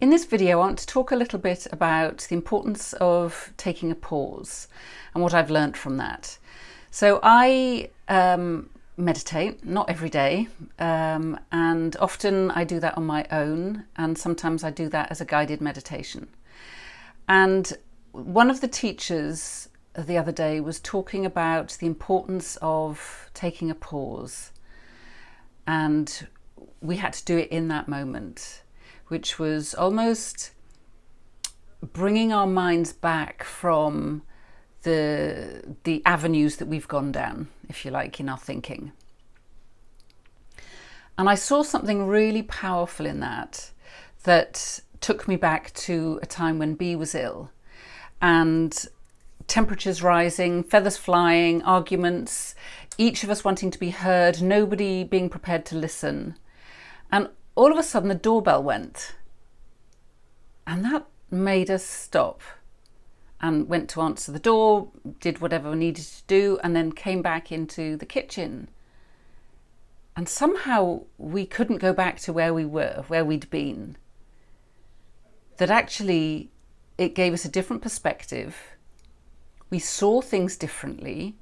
In this video, I want to talk a little bit about the importance of taking a pause and what I've learned from that. So I meditate, not every day, and often I do that on my own, and sometimes I do that as a guided meditation. And one of the teachers the other day was talking about the importance of taking a pause, and we had to do it in that moment, which was almost bringing our minds back from the avenues that we've gone down, if you like, in our thinking. And I saw something really powerful in that took me back to a time when B was ill, and temperatures rising, feathers flying, arguments, each of us wanting to be heard, nobody being prepared to listen. And all of a sudden the doorbell went, and that made us stop and went to answer the door, did whatever we needed to do, and then came back into the kitchen. And somehow we couldn't go back to where we were, where we'd been. That actually it gave us a different perspective. We saw things differently.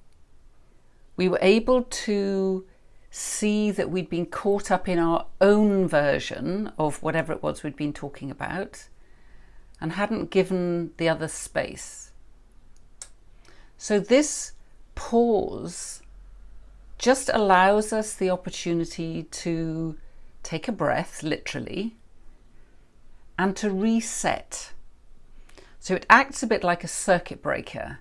We were able to see that we'd been caught up in our own version of whatever it was we'd been talking about and hadn't given the other space. So this pause just allows us the opportunity to take a breath, literally, and to reset. So it acts a bit like a circuit breaker.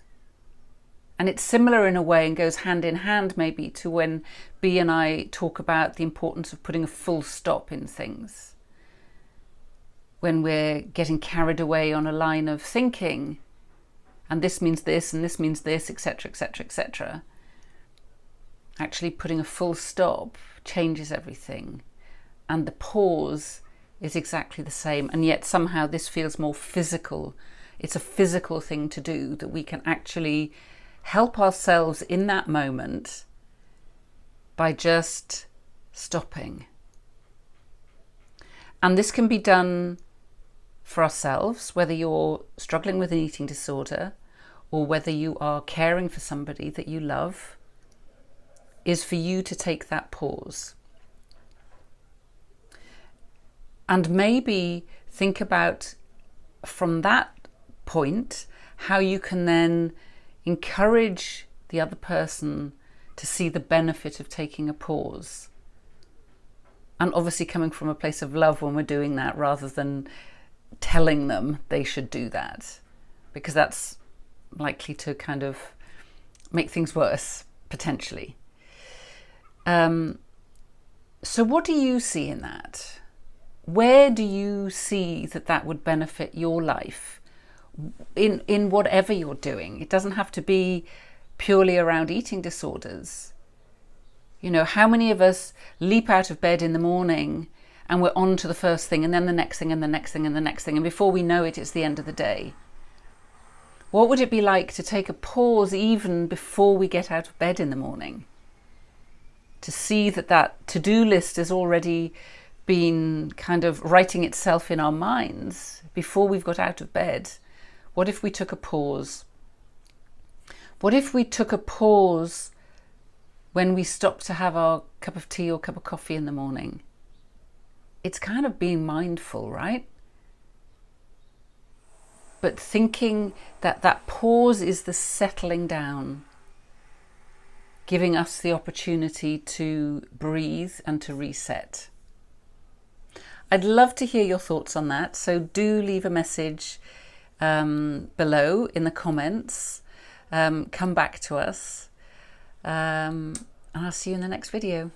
And it's similar in a way and goes hand in hand maybe to when B and I talk about the importance of putting a full stop in things. When we're getting carried away on a line of thinking, and this means this, and this means this, etc., etc., etc. Actually putting a full stop changes everything. And the pause is exactly the same. And yet somehow this feels more physical. It's a physical thing to do, that we can actually help ourselves in that moment by just stopping. And this can be done for ourselves, whether you're struggling with an eating disorder or whether you are caring for somebody that you love, is for you to take that pause. And maybe think about, from that point, how you can then encourage the other person to see the benefit of taking a pause. And obviously coming from a place of love when we're doing that, rather than telling them they should do that, because that's likely to kind of make things worse, potentially. So what do you see in that? Where do you see that would benefit your life in whatever you're doing? It doesn't have to be purely around eating disorders. You know, how many of us leap out of bed in the morning and we're on to the first thing and then the next thing and the next thing and the next thing, and before we know it, it's the end of the day. What would it be like to take a pause even before we get out of bed in the morning? To see that to-do list has already been kind of writing itself in our minds before we've got out of bed. What if we took a pause? What if we took a pause when we stopped to have our cup of tea or cup of coffee in the morning? It's kind of being mindful, right? But thinking that pause is the settling down, giving us the opportunity to breathe and to reset. I'd love to hear your thoughts on that, so do leave a message below in the comments. Come back to us, and I'll see you in the next video.